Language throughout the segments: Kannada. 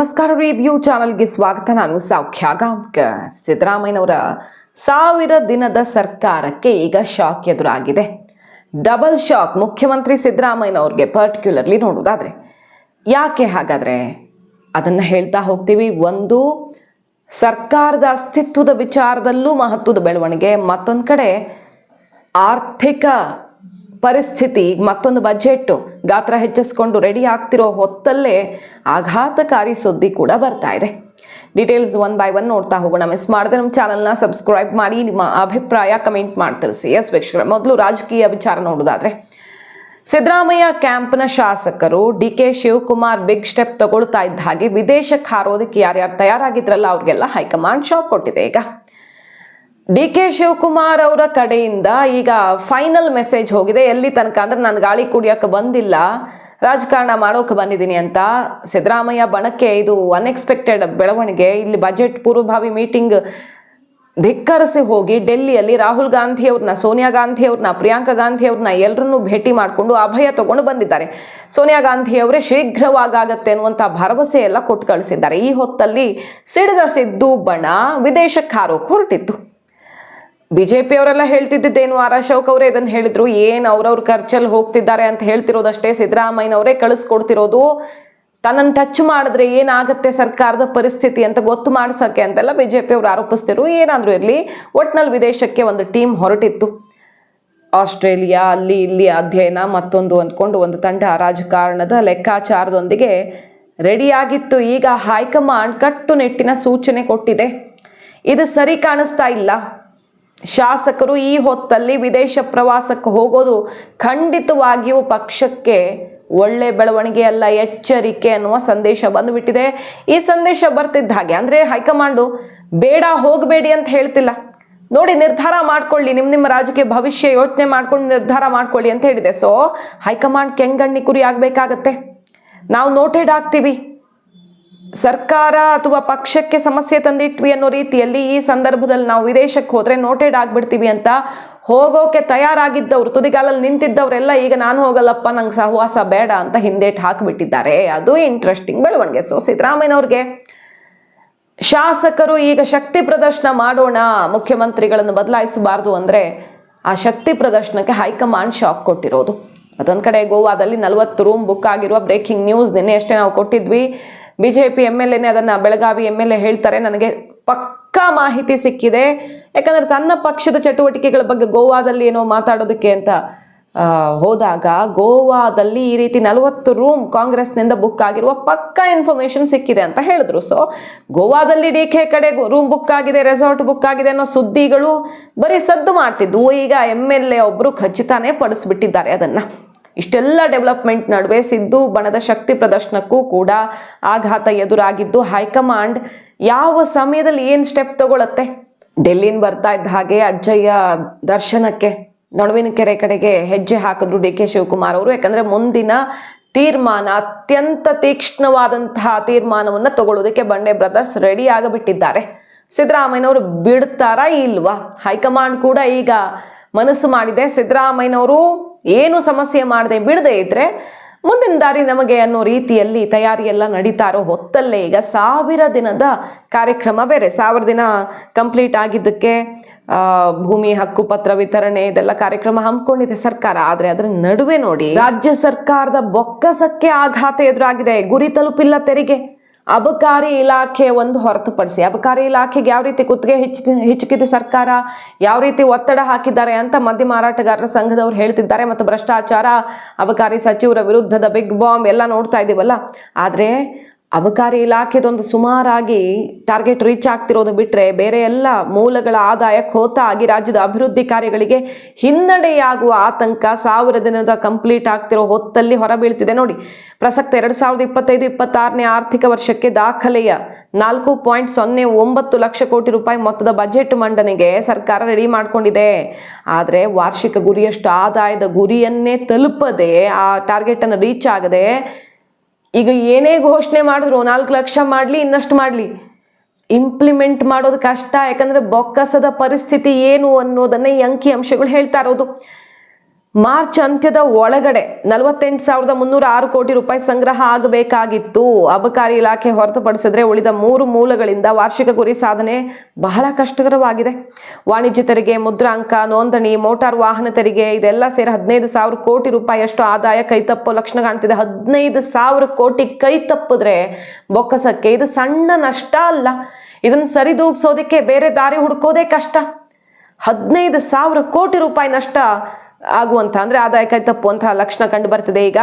ನಮಸ್ಕಾರ. ರಿವ್ಯೂ ಚಾನಲ್ಗೆ ಸ್ವಾಗತ. ನಾನು ಸೌಖ್ಯ ಗಾಂವ್ಕರ್. ಸಿದ್ದರಾಮಯ್ಯನವರ 1000 ದಿನದ ಸರ್ಕಾರಕ್ಕೆ ಈಗ ಶಾಕ್ ಎದುರಾಗಿದೆ. ಡಬಲ್ ಶಾಕ್ ಮುಖ್ಯಮಂತ್ರಿ ಸಿದ್ದರಾಮಯ್ಯನವ್ರಿಗೆ ಪರ್ಟಿಕ್ಯುಲರ್ಲಿ ನೋಡೋದಾದ್ರೆ. ಯಾಕೆ ಹಾಗಾದರೆ ಅದನ್ನು ಹೇಳ್ತಾ ಹೋಗ್ತೀವಿ. ಒಂದು, ಸರ್ಕಾರದ ಅಸ್ತಿತ್ವದ ವಿಚಾರದಲ್ಲೂ ಮಹತ್ವದ ಬೆಳವಣಿಗೆ. ಮತ್ತೊಂದು ಕಡೆ ಆರ್ಥಿಕ ಪರಿಸ್ಥಿತಿ, ಮತ್ತೊಂದು ಬಜೆಟ್ಟು ಗಾತ್ರ ಹೆಚ್ಚಿಸ್ಕೊಂಡು ರೆಡಿ ಆಗ್ತಿರೋ ಹೊತ್ತಲ್ಲೇ ಆಘಾತಕಾರಿ ಸುದ್ದಿ ಕೂಡ ಬರ್ತಾ ಇದೆ. ಡೀಟೇಲ್ಸ್ ಒನ್ ಬೈ ಒನ್ ನೋಡ್ತಾ ಹೋಗೋಣ. ಮಿಸ್ ಮಾಡದೆ ನಮ್ಮ ಚಾನಲ್ನ ಸಬ್ಸ್ಕ್ರೈಬ್ ಮಾಡಿ, ನಿಮ್ಮ ಅಭಿಪ್ರಾಯ ಕಮೆಂಟ್ ಮಾಡಿ ತಿಳಿಸಿ. ಎಸ್ ವೀಕ್ಷಕರೇ, ಮೊದಲು ರಾಜಕೀಯ ವಿಚಾರ ನೋಡೋದಾದ್ರೆ, ಸಿದ್ದರಾಮಯ್ಯ ಕ್ಯಾಂಪ್ನ ಶಾಸಕರು DK ಶಿವಕುಮಾರ್ ಬಿಗ್ ಸ್ಟೆಪ್ ತಗೊಳ್ತಾ ಇದ್ದ ಹಾಗೆ ವಿದೇಶಕ್ಕೆ ಹಾರೋದಕ್ಕೆ ಯಾರ್ಯಾರು ತಯಾರಾಗಿದ್ರಲ್ಲ ಅವ್ರಿಗೆಲ್ಲ ಹೈಕಮಾಂಡ್ ಶಾಕ್ ಕೊಟ್ಟಿದೆ. ಈಗ DK ಶಿವಕುಮಾರ್ ಅವರ ಕಡೆಯಿಂದ ಈಗ ಫೈನಲ್ ಮೆಸೇಜ್ ಹೋಗಿದೆ. ಎಲ್ಲಿ ತನಕ ಅಂದ್ರೆ, ನಾನು ಗಾಳಿ ಕುಡಿಯೋಕೆ ಬಂದಿಲ್ಲ, ರಾಜಕಾರಣ ಮಾಡೋಕೆ ಬಂದಿದ್ದೀನಿ ಅಂತ. ಸಿದ್ದರಾಮಯ್ಯ ಬಣಕ್ಕೆ ಇದು ಅನ್ಎಕ್ಸ್ಪೆಕ್ಟೆಡ್ ಬೆಳವಣಿಗೆ. ಇಲ್ಲಿ ಬಜೆಟ್ ಪೂರ್ವಭಾವಿ ಮೀಟಿಂಗ್ ಧಿಕ್ಕರಿಸಿ ಹೋಗಿ ಡೆಲ್ಲಿಯಲ್ಲಿ ರಾಹುಲ್ ಗಾಂಧಿ ಅವ್ರನ್ನ, ಸೋನಿಯಾ ಗಾಂಧಿ ಅವ್ರನ್ನ, ಪ್ರಿಯಾಂಕಾ ಗಾಂಧಿ ಅವ್ರನ್ನ ಎಲ್ಲರನ್ನೂ ಭೇಟಿ ಮಾಡಿಕೊಂಡು ಅಭಯ ತಗೊಂಡು ಬಂದಿದ್ದಾರೆ. ಸೋನಿಯಾ ಗಾಂಧಿ ಅವರೇ ಶೀಘ್ರವಾಗತ್ತೆ ಅನ್ನುವಂಥ ಭರವಸೆ ಎಲ್ಲ ಕೊಟ್ಟು ಕಳಿಸಿದ್ದಾರೆ. ಈ ಹೊತ್ತಲ್ಲಿ ಸಿಡಿದ ಸಿದ್ದು ಬಣ ವಿದೇಶಕ್ಕೆ ಹಾರೋಕೆ ಹೊರಟಿತ್ತು. ಬಿಜೆಪಿ ಅವರೆಲ್ಲ ಹೇಳ್ತಿದ್ದೇನು, ಆರ್ ಅಶೋಕ್ ಅವರೇ ಇದನ್ನು ಹೇಳಿದ್ರು, ಏನು ಅವ್ರವ್ರ ಖರ್ಚಲ್ಲಿ ಹೋಗ್ತಿದ್ದಾರೆ ಅಂತ ಹೇಳ್ತಿರೋದಷ್ಟೇ. ಸಿದ್ದರಾಮಯ್ಯನವರೇ ಕಳಿಸ್ಕೊಡ್ತಿರೋದು, ತನ್ನನ್ನು ಟಚ್ ಮಾಡಿದ್ರೆ ಏನಾಗುತ್ತೆ ಸರ್ಕಾರದ ಪರಿಸ್ಥಿತಿ ಅಂತ ಗೊತ್ತು ಮಾಡಿಸೋಕ್ಕೆ ಅಂತೆಲ್ಲ ಬಿಜೆಪಿ ಅವರು ಆರೋಪಿಸ್ತಿರು. ಏನಾದರೂ ಇರಲಿ, ಒಟ್ನಲ್ಲಿ ವಿದೇಶಕ್ಕೆ ಒಂದು ಟೀಮ್ ಹೊರಟಿತ್ತು. ಆಸ್ಟ್ರೇಲಿಯಾ, ಅಲ್ಲಿ ಇಲ್ಲಿ ಅಧ್ಯಯನ, ಮತ್ತೊಂದು ಅಂದ್ಕೊಂಡು ಒಂದು ತಂಡ ರಾಜಕಾರಣದ ಲೆಕ್ಕಾಚಾರದೊಂದಿಗೆ ರೆಡಿಯಾಗಿತ್ತು. ಈಗ ಹೈಕಮಾಂಡ್ ಕಟ್ಟುನಿಟ್ಟಿನ ಸೂಚನೆ ಕೊಟ್ಟಿದೆ. ಇದು ಸರಿ ಕಾಣಿಸ್ತಾ ಇಲ್ಲ. ಶಾಸಕರು ಈ ಹೊತ್ತಲ್ಲಿ ವಿದೇಶ ಪ್ರವಾಸಕ್ಕೆ ಹೋಗೋದು ಖಂಡಿತವಾಗಿಯೂ ಪಕ್ಷಕ್ಕೆ ಒಳ್ಳೆ ಬೆಳವಣಿಗೆ ಅಲ್ಲ, ಎಚ್ಚರಿಕೆ ಅನ್ನುವ ಸಂದೇಶ ಬಂದುಬಿಟ್ಟಿದೆ. ಈ ಸಂದೇಶ ಬರ್ತಿದ್ದ ಹಾಗೆ, ಅಂದರೆ ಹೈಕಮಾಂಡು ಬೇಡ ಹೋಗಬೇಡಿ ಅಂತ ಹೇಳ್ತಿಲ್ಲ, ನೋಡಿ ನಿರ್ಧಾರ ಮಾಡ್ಕೊಳ್ಳಿ, ನಿಮ್ಮ ರಾಜಕೀಯ ಭವಿಷ್ಯ ಯೋಚನೆ ಮಾಡ್ಕೊಂಡು ನಿರ್ಧಾರ ಮಾಡ್ಕೊಳ್ಳಿ ಅಂತ ಹೇಳಿದೆ. ಸೊ ಹೈಕಮಾಂಡ್ ಕೆಂಗಣ್ಣಿ ಕುರಿ ಆಗಬೇಕಾಗತ್ತೆ. ನಾವು ನೋಟೆಡ್ ಆಗ್ತೀವಿ, ಸರ್ಕಾರ ಅಥವಾ ಪಕ್ಷಕ್ಕೆ ಸಮಸ್ಯೆ ತಂದಿಟ್ವಿ ಅನ್ನೋ ರೀತಿಯಲ್ಲಿ ಈ ಸಂದರ್ಭದಲ್ಲಿ ನಾವು ವಿದೇಶಕ್ಕೆ ಹೋದರೆ ನೋಟೆಡ್ ಆಗಿಬಿಡ್ತೀವಿ ಅಂತ ಹೋಗೋಕೆ ತಯಾರಾಗಿದ್ದವರು, ತುದಿಗಾಲಲ್ಲಿ ನಿಂತಿದ್ದವರೆಲ್ಲ ಈಗ ನಾನು ಹೋಗಲ್ಲಪ್ಪ, ನಂಗೆ ಸಹವಾಸ ಬೇಡ ಅಂತ ಹಿಂದೇಟ್ ಹಾಕಿಬಿಟ್ಟಿದ್ದಾರೆ. ಅದು ಇಂಟ್ರೆಸ್ಟಿಂಗ್ ಬೆಳವಣಿಗೆ. ಸೊ ಸಿದ್ದರಾಮಯ್ಯನವ್ರಿಗೆ ಶಾಸಕರು ಈಗ ಶಕ್ತಿ ಪ್ರದರ್ಶನ ಮಾಡೋಣ, ಮುಖ್ಯಮಂತ್ರಿಗಳನ್ನು ಬದಲಾಯಿಸಬಾರ್ದು ಅಂದರೆ ಆ ಶಕ್ತಿ ಪ್ರದರ್ಶನಕ್ಕೆ ಹೈಕಮಾಂಡ್ ಶಾಕ್ ಕೊಟ್ಟಿರೋದು. ಅದೊಂದು ಕಡೆ ಗೋವಾದಲ್ಲಿ 40 ರೂಮ್ ಬುಕ್ ಆಗಿರುವ ಬ್ರೇಕಿಂಗ್ ನ್ಯೂಸ್ ನಿನ್ನೆ ಅಷ್ಟೇ ನಾವು ಕೊಟ್ಟಿದ್ವಿ. BJP MLA ಅದನ್ನು ಬೆಳಗಾವಿ MLA ಹೇಳ್ತಾರೆ, ನನಗೆ ಪಕ್ಕಾ ಮಾಹಿತಿ ಸಿಕ್ಕಿದೆ. ಯಾಕಂದರೆ ತನ್ನ ಪಕ್ಷದ ಚಟುವಟಿಕೆಗಳ ಬಗ್ಗೆ ಗೋವಾದಲ್ಲಿ ಏನೋ ಮಾತಾಡೋದಕ್ಕೆ ಅಂತ ಹೋದಾಗ ಗೋವಾದಲ್ಲಿ ಈ ರೀತಿ 40 ರೂಮ್ ಕಾಂಗ್ರೆಸ್ನಿಂದ ಬುಕ್ ಆಗಿರುವ ಪಕ್ಕಾ ಇನ್ಫಾರ್ಮೇಶನ್ ಸಿಕ್ಕಿದೆ ಅಂತ ಹೇಳಿದ್ರು. ಸೊ ಗೋವಾದಲ್ಲಿ DK ಕಡೆ ರೂಮ್ ಬುಕ್ ಆಗಿದೆ, ರೆಸಾರ್ಟ್ ಬುಕ್ ಆಗಿದೆ ಅನ್ನೋ ಸುದ್ದಿಗಳು ಬರೀ ಸದ್ದು ಮಾಡ್ತಿದ್ವು. ಈಗ MLA ಒಬ್ಬರು ಖಚಿತಾನೇ ಪಡಿಸ್ಬಿಟ್ಟಿದ್ದಾರೆ ಅದನ್ನು. ಇಷ್ಟೆಲ್ಲ ಡೆವಲಪ್ಮೆಂಟ್ ನಡುವೆ ಸಿದ್ದು ಬಣದ ಶಕ್ತಿ ಪ್ರದರ್ಶನಕ್ಕೂ ಕೂಡ ಆಘಾತ ಎದುರಾಗಿದ್ದು, ಹೈಕಮಾಂಡ್ ಯಾವ ಸಮಯದಲ್ಲಿ ಏನು ಸ್ಟೆಪ್ ತಗೊಳತ್ತೆ. ಡೆಲ್ಲಿನ ಬರ್ತಾ ಇದ್ದ ಹಾಗೆ ಅಜ್ಜಯ್ಯ ದರ್ಶನಕ್ಕೆ ನಡುವಿನ ಕೆರೆ ಕಡೆಗೆ ಹೆಜ್ಜೆ ಹಾಕಿದ್ರು DK ಶಿವಕುಮಾರ್ ಅವರು. ಯಾಕಂದರೆ ಮುಂದಿನ ತೀರ್ಮಾನ, ಅತ್ಯಂತ ತೀಕ್ಷ್ಣವಾದಂತಹ ತೀರ್ಮಾನವನ್ನು ತಗೊಳ್ಳೋದಕ್ಕೆ ಬಂಡೆ ಬ್ರದರ್ಸ್ ರೆಡಿ ಆಗಿಬಿಟ್ಟಿದ್ದಾರೆ. ಸಿದ್ದರಾಮಯ್ಯನವರು ಬಿಡ್ತಾರಾ ಇಲ್ವಾ? ಹೈಕಮಾಂಡ್ ಕೂಡ ಈಗ ಮನಸ್ಸು ಮಾಡಿದೆ. ಸಿದ್ದರಾಮಯ್ಯನವರು ಏನು ಸಮಸ್ಯೆ ಮಾಡದೆ ಬಿಡದೆ ಇದ್ರೆ ಮುಂದಿನ ದಾರಿ ನಮಗೆ ಅನ್ನೋ ರೀತಿಯಲ್ಲಿ ತಯಾರಿ ಎಲ್ಲ ನಡೀತಾ ಇರೋ ಹೊತ್ತಲ್ಲೇ ಈಗ 1000 ದಿನದ ಕಾರ್ಯಕ್ರಮ ಬೇರೆ. 1000 ದಿನ ಕಂಪ್ಲೀಟ್ ಆಗಿದ್ದಕ್ಕೆ ಭೂಮಿ ಹಕ್ಕು ಪತ್ರ ವಿತರಣೆ ಇದೆಲ್ಲ ಕಾರ್ಯಕ್ರಮ ಹಮ್ಮಿಕೊಂಡಿದೆ ಸರ್ಕಾರ. ಆದರೆ ಅದರ ನಡುವೆ ನೋಡಿ, ರಾಜ್ಯ ಸರ್ಕಾರದ ಬೊಕ್ಕಸಕ್ಕೆ ಆಘಾತ ಎದುರಾಗಿದೆ. ಗುರಿ ತಲುಪಿಲ್ಲ ತೆರಿಗೆ. ಅಬಕಾರಿ ಇಲಾಖೆ ಒಂದು ಹೊರತುಪಡಿಸಿ, ಅಬಕಾರಿ ಇಲಾಖೆಗೆ ಯಾವ ರೀತಿ ಕುತ್ತಿಗೆ ಹಿಚುಕಿದೆ ಸರ್ಕಾರ, ಯಾವ ರೀತಿ ಒತ್ತಡ ಹಾಕಿದ್ದಾರೆ ಅಂತ ಮದ್ಯ ಮಾರಾಟಗಾರರ ಸಂಘದವ್ರು ಹೇಳ್ತಿದ್ದಾರೆ. ಮತ್ತು ಭ್ರಷ್ಟಾಚಾರ, ಅಬಕಾರಿ ಸಚಿವರ ವಿರುದ್ಧದ ಬಿಗ್ ಬಾಂಬ್ ಎಲ್ಲ ನೋಡ್ತಾ ಇದ್ದೀವಲ್ಲ. ಆದರೆ ಅಬಕಾರಿ ಇಲಾಖೆದೊಂದು ಸುಮಾರಾಗಿ ಟಾರ್ಗೆಟ್ ರೀಚ್ ಆಗ್ತಿರೋದು ಬಿಟ್ಟರೆ ಬೇರೆ ಎಲ್ಲ ಮೂಲಗಳ ಆದಾಯ ಖೋತ ಆಗಿ ರಾಜ್ಯದ ಅಭಿವೃದ್ಧಿ ಕಾರ್ಯಗಳಿಗೆ ಹಿನ್ನಡೆಯಾಗುವ ಆತಂಕ 1000 ದಿನದ ಕಂಪ್ಲೀಟ್ ಆಗ್ತಿರೋ ಹೊತ್ತಲ್ಲಿ ಹೊರಬೀಳ್ತಿದೆ. ನೋಡಿ, ಪ್ರಸಕ್ತ 2025-26ನೇ ಆರ್ಥಿಕ ವರ್ಷಕ್ಕೆ ದಾಖಲೆಯ 4.09 ಲಕ್ಷ ಕೋಟಿ ರೂಪಾಯಿ ಮೊತ್ತದ ಬಜೆಟ್ ಮಂಡನೆಗೆ ಸರ್ಕಾರ ರೆಡಿ ಮಾಡ್ಕೊಂಡಿದೆ. ಆದರೆ ವಾರ್ಷಿಕ ಗುರಿಯಷ್ಟು ಆದಾಯದ ಗುರಿಯನ್ನೇ ತಲುಪದೆ, ಆ ಟಾರ್ಗೆಟನ್ನು ರೀಚ್ ಆಗದೆ, ಈಗ ಏನೇ ಘೋಷಣೆ ಮಾಡಿದ್ರು 4 ಲಕ್ಷ ಮಾಡಲಿ, ಇನ್ನಷ್ಟು ಮಾಡಲಿ, ಇಂಪ್ಲಿಮೆಂಟ್ ಮಾಡೋದು ಕಷ್ಟ. ಯಾಕಂದರೆ ಬೊಕ್ಕಸದ ಪರಿಸ್ಥಿತಿ ಏನು ಅನ್ನೋದನ್ನು ಈ ಅಂಕಿ ಅಂಶಗಳು ಹೇಳ್ತಾ ಇರೋದು. ಮಾರ್ಚ್ ಅಂತ್ಯದ ಒಳಗಡೆ 48,306 ಕೋಟಿ ರೂಪಾಯಿ ಸಂಗ್ರಹ ಆಗಬೇಕಾಗಿತ್ತು. ಅಬಕಾರಿ ಇಲಾಖೆ ಹೊರತುಪಡಿಸಿದ್ರೆ ಉಳಿದ 3 ಮೂಲಗಳಿಂದ ವಾರ್ಷಿಕ ಗುರಿ ಸಾಧನೆ ಬಹಳ ಕಷ್ಟಕರವಾಗಿದೆ. ವಾಣಿಜ್ಯ ತೆರಿಗೆ, ಮುದ್ರಾಂಕ, ನೋಂದಣಿ, ಮೋಟಾರ್ ವಾಹನ ತೆರಿಗೆ ಇದೆಲ್ಲ ಸೇರಿ 15,000 ಕೋಟಿ ರೂಪಾಯಿಯಷ್ಟು ಆದಾಯ ಕೈತಪ್ಪೋ ಲಕ್ಷಣ ಕಾಣ್ತಿದೆ. 15,000 ಕೋಟಿ ಕೈ ತಪ್ಪಿದ್ರೆ ಬೊಕ್ಕಸಕ್ಕೆ ಇದು ಸಣ್ಣ ನಷ್ಟ ಅಲ್ಲ. ಇದನ್ನು ಸರಿದೂಗಿಸೋದಕ್ಕೆ ಬೇರೆ ದಾರಿ ಹುಡ್ಕೋದೇ ಕಷ್ಟ. 15,000 ಕೋಟಿ ರೂಪಾಯಿ ನಷ್ಟ ಆಗುವಂಥ ಅಂದರೆ ಆದಾಯ ಕೈ ತಪ್ಪುವಂತಹ ಲಕ್ಷಣ ಕಂಡು ಬರ್ತಿದೆ. ಈಗ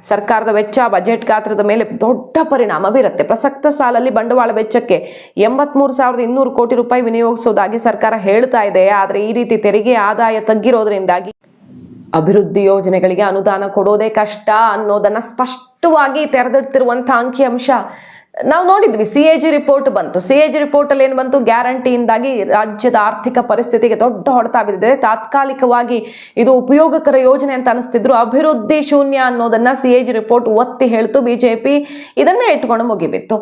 ಸರ್ಕಾರದ ವೆಚ್ಚ ಬಜೆಟ್ ಗಾತ್ರದ ಮೇಲೆ ದೊಡ್ಡ ಪರಿಣಾಮ ಬೀರುತ್ತೆ. ಪ್ರಸಕ್ತ ಸಾಲಲ್ಲಿ ಬಂಡವಾಳ ವೆಚ್ಚಕ್ಕೆ 83,200 ಕೋಟಿ ರೂಪಾಯಿ ವಿನಿಯೋಗಿಸೋದಾಗಿ ಸರ್ಕಾರ ಹೇಳ್ತಾ ಇದೆ. ಆದರೆ ಈ ರೀತಿ ತೆರಿಗೆ ಆದಾಯ ತಗ್ಗಿರೋದ್ರಿಂದಾಗಿ ಅಭಿವೃದ್ಧಿ ಯೋಜನೆಗಳಿಗೆ ಅನುದಾನ ಕೊಡೋದೇ ಕಷ್ಟ ಅನ್ನೋದನ್ನ ಸ್ಪಷ್ಟವಾಗಿ ತೆರೆದಿಡ್ತಿರುವಂಥ ಅಂಕಿಅಂಶ ನಾವು ನೋಡಿದ್ವಿ. CAG ರಿಪೋರ್ಟ್ ಬಂತು. CAG ರಿಪೋರ್ಟಲ್ಲಿ ಏನು ಬಂತು? ಗ್ಯಾರಂಟಿಯಿಂದಾಗಿ ರಾಜ್ಯದ ಆರ್ಥಿಕ ಪರಿಸ್ಥಿತಿಗೆ ದೊಡ್ಡ ಹೊಡೆತ ಬಿದ್ದಿದೆ. ತಾತ್ಕಾಲಿಕವಾಗಿ ಇದು ಉಪಯೋಗಕರ ಯೋಜನೆ ಅಂತ ಅನಿಸ್ತಿದ್ರು. ಅಭಿವೃದ್ಧಿ ಶೂನ್ಯ ಅನ್ನೋದನ್ನ CAG ರಿಪೋರ್ಟ್ ಒತ್ತಿ ಹೇಳ್ತು. BJP ಇದನ್ನೇ ಇಟ್ಕೊಂಡು ಮುಗಿಬಿತ್ತು.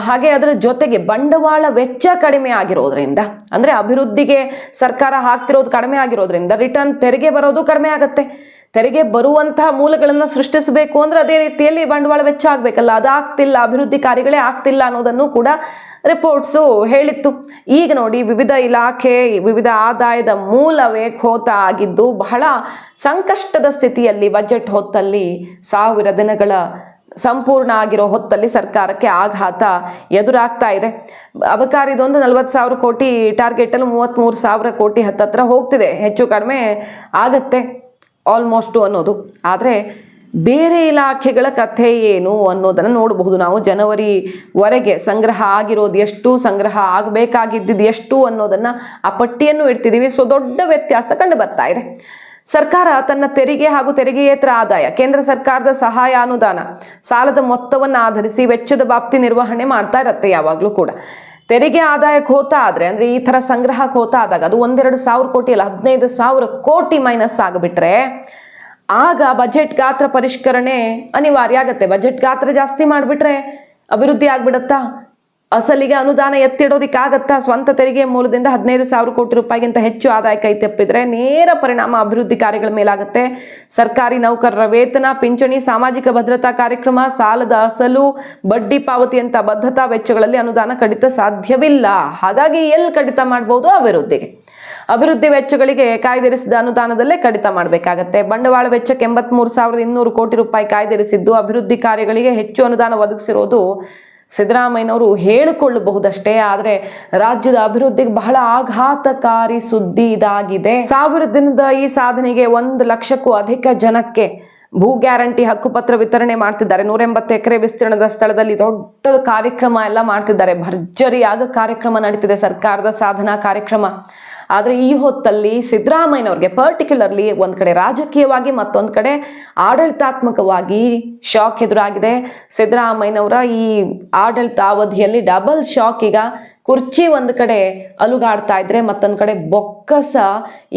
ಹಾಗೆ ಅದರ ಜೊತೆಗೆ ಬಂಡವಾಳ ವೆಚ್ಚ ಕಡಿಮೆ ಆಗಿರೋದ್ರಿಂದ, ಅಂದರೆ ಅಭಿವೃದ್ಧಿಗೆ ಸರ್ಕಾರ ಹಾಕ್ತಿರೋದು ಕಡಿಮೆ ಆಗಿರೋದ್ರಿಂದ ರಿಟರ್ನ್ ತೆರಿಗೆ ಬರೋದು ಕಡಿಮೆ ಆಗುತ್ತೆ. ತೆರಿಗೆ ಬರುವಂತಹ ಮೂಲಗಳನ್ನು ಸೃಷ್ಟಿಸಬೇಕು ಅಂದ್ರೆ ಅದೇ ರೀತಿಯಲ್ಲಿ ಬಂಡವಾಳ ವೆಚ್ಚ ಆಗಬೇಕಲ್ಲ. ಅದಾಗ್ತಿಲ್ಲ, ಅಭಿವೃದ್ಧಿ ಕಾರ್ಯಗಳೇ ಆಗ್ತಿಲ್ಲ ಅನ್ನೋದನ್ನು ಕೂಡ ರಿಪೋರ್ಟ್ಸು ಹೇಳಿತ್ತು. ಈಗ ನೋಡಿ, ವಿವಿಧ ಇಲಾಖೆ ವಿವಿಧ ಆದಾಯದ ಮೂಲವೇ ಖೋತ ಆಗಿದ್ದು ಬಹಳ ಸಂಕಷ್ಟದ ಸ್ಥಿತಿಯಲ್ಲಿ ಬಜೆಟ್ ಹೊತ್ತಲ್ಲಿ 1000 ದಿನಗಳ ಸಂಪೂರ್ಣ ಆಗಿರೋ ಹೊತ್ತಲ್ಲಿ ಸರ್ಕಾರಕ್ಕೆ ಆಘಾತ ಎದುರಾಗ್ತಾ ಇದೆ. ಅಬಕಾರಿದೊಂದು 40,000 ಕೋಟಿ ಟಾರ್ಗೆಟಲ್ಲಿ 33,000 ಕೋಟಿ ಹತ್ತತ್ರ ಹೋಗ್ತಿದೆ. ಹೆಚ್ಚು ಕಡಿಮೆ ಆಗತ್ತೆ ಆಲ್ಮೋಸ್ಟು ಅನ್ನೋದು. ಆದರೆ ಬೇರೆ ಇಲಾಖೆಗಳ ಕಥೆ ಏನು ಅನ್ನೋದನ್ನು ನೋಡಬಹುದು ನಾವು. ಜನವರಿವರೆಗೆ ಸಂಗ್ರಹ ಆಗಿರೋದು ಎಷ್ಟು, ಸಂಗ್ರಹ ಆಗಬೇಕಾಗಿದ್ದು ಎಷ್ಟು ಅನ್ನೋದನ್ನು ಆ ಪಟ್ಟಿಯನ್ನು ಇಡ್ತಿದ್ದೀವಿ. ಸೊ ದೊಡ್ಡ ವ್ಯತ್ಯಾಸ ಕಂಡು ಬರ್ತಾ ಇದೆ. ಸರ್ಕಾರ ತನ್ನ ತೆರಿಗೆ ಹಾಗೂ ತೆರಿಗೆಯೇತರ ಆದಾಯ, ಕೇಂದ್ರ ಸರ್ಕಾರದ ಸಹಾಯ ಅನುದಾನ, ಸಾಲದ ಮೊತ್ತವನ್ನು ಆಧರಿಸಿ ವೆಚ್ಚದ ಬಾಪ್ತಿ ನಿರ್ವಹಣೆ ಮಾಡ್ತಾ ಇರತ್ತೆ ಯಾವಾಗಲೂ ಕೂಡ. ತೆರಿಗೆ ಆದಾಯ ಖೋತ ಆದರೆ, ಅಂದರೆ ಈ ಥರ ಸಂಗ್ರಹ ಖೋತ ಆದಾಗ ಅದು 1-2 ಸಾವಿರ ಕೋಟಿ ಅಲ್ಲ, 15,000 ಕೋಟಿ ಮೈನಸ್ ಆಗಿಬಿಟ್ರೆ ಆಗ ಬಜೆಟ್ ಗಾತ್ರ ಪರಿಷ್ಕರಣೆ ಅನಿವಾರ್ಯ ಆಗುತ್ತೆ. ಬಜೆಟ್ ಗಾತ್ರ ಜಾಸ್ತಿ ಮಾಡಿಬಿಟ್ರೆ ಅಭಿವೃದ್ಧಿ ಆಗ್ಬಿಡತ್ತಾ? ಅಸಲಿಗೆ ಅನುದಾನ ಎತ್ತಿಡೋದಕ್ಕಾಗತ್ತಾ? ಸ್ವಂತ ತೆರಿಗೆ ಮೂಲದಿಂದ 15,000 ಕೋಟಿ ರೂಪಾಯಿಗಿಂತ ಹೆಚ್ಚು ಆದಾಯ ಕೈ ತಪ್ಪಿದ್ರೆ ನೇರ ಪರಿಣಾಮ ಅಭಿವೃದ್ಧಿ ಕಾರ್ಯಗಳ ಮೇಲಾಗುತ್ತೆ. ಸರ್ಕಾರಿ ನೌಕರರ ವೇತನ, ಪಿಂಚಣಿ, ಸಾಮಾಜಿಕ ಭದ್ರತಾ ಕಾರ್ಯಕ್ರಮ, ಸಾಲದ ಅಸಲು, ಬಡ್ಡಿ ಪಾವತಿಯಂಥ ಬದ್ಧತಾ ವೆಚ್ಚಗಳಲ್ಲಿ ಅನುದಾನ ಕಡಿತ ಸಾಧ್ಯವಿಲ್ಲ. ಹಾಗಾಗಿ ಎಲ್ಲಿ ಕಡಿತ ಮಾಡ್ಬೋದು? ಅಭಿವೃದ್ಧಿಗೆ. ಅಭಿವೃದ್ಧಿ ವೆಚ್ಚಗಳಿಗೆ ಕಾಯ್ದಿರಿಸಿದ ಅನುದಾನದಲ್ಲೇ ಕಡಿತ ಮಾಡಬೇಕಾಗತ್ತೆ. ಬಂಡವಾಳ ವೆಚ್ಚಕ್ಕೆ 83,200 ಕೋಟಿ ರೂಪಾಯಿ ಕಾಯ್ದಿರಿಸಿದ್ದು, ಅಭಿವೃದ್ಧಿ ಕಾರ್ಯಗಳಿಗೆ ಹೆಚ್ಚು ಅನುದಾನ ಒದಗಿಸಿರೋದು ಸಿದ್ದರಾಮಯ್ಯನವರು ಹೇಳಿಕೊಳ್ಳಬಹುದಷ್ಟೇ. ಆದರೆ ರಾಜ್ಯದ ಅಭಿವೃದ್ಧಿಗೆ ಬಹಳ ಆಘಾತಕಾರಿ ಸುದ್ದಿ ಇದಾಗಿದೆ. 1000 ದಿನದ ಈ ಸಾಧನೆಗೆ 1 ಲಕ್ಷಕ್ಕೂ ಅಧಿಕ ಜನಕ್ಕೆ ಭೂ ಗ್ಯಾರಂಟಿ ಹಕ್ಕುಪತ್ರ ವಿತರಣೆ ಮಾಡ್ತಿದ್ದಾರೆ. 180 ಎಕರೆ ವಿಸ್ತೀರ್ಣದ ಸ್ಥಳದಲ್ಲಿ ದೊಡ್ಡ ಕಾರ್ಯಕ್ರಮ ಎಲ್ಲ ಮಾಡ್ತಿದ್ದಾರೆ. ಭರ್ಜರಿಯಾಗ ಕಾರ್ಯಕ್ರಮ ನಡೀತಿದೆ, ಸರ್ಕಾರದ ಸಾಧನಾ ಕಾರ್ಯಕ್ರಮ. ಆದರೆ ಈ ಹೊತ್ತಲ್ಲಿ ಸಿದ್ದರಾಮಯ್ಯನವ್ರಿಗೆ ಪರ್ಟಿಕ್ಯುಲರ್ಲಿ ಒಂದು ಕಡೆ ರಾಜಕೀಯವಾಗಿ, ಮತ್ತೊಂದು ಕಡೆ ಆಡಳಿತಾತ್ಮಕವಾಗಿ ಶಾಕ್ ಎದುರಾಗಿದೆ. ಸಿದ್ದರಾಮಯ್ಯನವರ ಈ ಆಡಳಿತಾವಧಿಯಲ್ಲಿ ಡಬಲ್ ಶಾಕ್. ಈಗ ಕುರ್ಚಿ ಒಂದು ಕಡೆ ಅಲುಗಾಡ್ತಾ ಇದ್ರೆ, ಮತ್ತೊಂದು ಕಡೆ ಬೊಕ್ಕಸ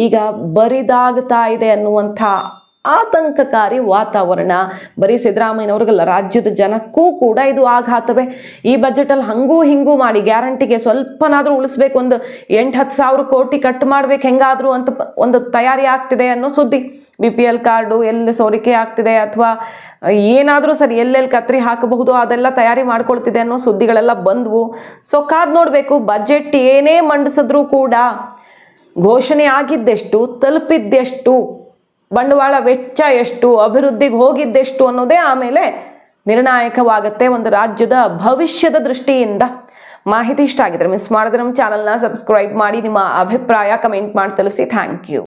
ಈಗ ಬರಿದಾಗ್ತಾ ಇದೆ ಅನ್ನುವಂಥ ಆತಂಕಕಾರಿ ವಾತಾವರಣ. ಬರೀ ಸಿದ್ದರಾಮಯ್ಯನವ್ರಿಗಲ್ಲ, ರಾಜ್ಯದ ಜನಕ್ಕೂ ಕೂಡ ಇದು ಆಘಾತವೇ. ಈ ಬಜೆಟಲ್ಲಿ ಹಂಗೂ ಹಿಂಗೂ ಮಾಡಿ ಗ್ಯಾರಂಟಿಗೆ ಸ್ವಲ್ಪನಾದರೂ ಉಳಿಸ್ಬೇಕು, ಒಂದು 8-10 ಸಾವಿರ ಕೋಟಿ ಕಟ್ ಮಾಡ್ಬೇಕು ಹೆಂಗಾದರೂ ಅಂತ ಒಂದು ತಯಾರಿ ಆಗ್ತಿದೆ ಅನ್ನೋ ಸುದ್ದಿ. BPL ಕಾರ್ಡು ಎಲ್ಲಿ ಸೋರಿಕೆ ಆಗ್ತಿದೆ ಅಥವಾ ಏನಾದರೂ ಸರಿ ಎಲ್ಲೆಲ್ಲಿ ಕತ್ರಿ ಹಾಕಬಹುದು ಅದೆಲ್ಲ ತಯಾರಿ ಮಾಡ್ಕೊಳ್ತಿದೆ ಅನ್ನೋ ಸುದ್ದಿಗಳೆಲ್ಲ ಬಂದವು. ಸೊ ಕಾದ್ ನೋಡಬೇಕು. ಬಜೆಟ್ ಏನೇ ಮಂಡಿಸಿದ್ರೂ ಕೂಡ ಘೋಷಣೆ ಆಗಿದ್ದೆಷ್ಟು, ತಲುಪಿದ್ದೆಷ್ಟು, ಬಂಡವಾಳ ವೆಚ್ಚ ಎಷ್ಟು, ಅಭಿವೃದ್ಧಿಗೆ ಹೋಗಿದ್ದೆಷ್ಟು ಅನ್ನೋದೇ ಆಮೇಲೆ ನಿರ್ಣಾಯಕವಾಗುತ್ತೆ ಒಂದು ರಾಜ್ಯದ ಭವಿಷ್ಯದ ದೃಷ್ಟಿಯಿಂದ. ಮಾಹಿತಿ ಇಷ್ಟ ಆಗಿದ್ರೆ ಮಿಸ್ ಮಾಡಿದ್ರೆ ನಮ್ಮ ಚಾನಲ್ನ ಸಬ್ಸ್ಕ್ರೈಬ್ ಮಾಡಿ, ನಿಮ್ಮ ಅಭಿಪ್ರಾಯ ಕಮೆಂಟ್ ಮಾಡಿ ತಿಳಿಸಿ. Thank you.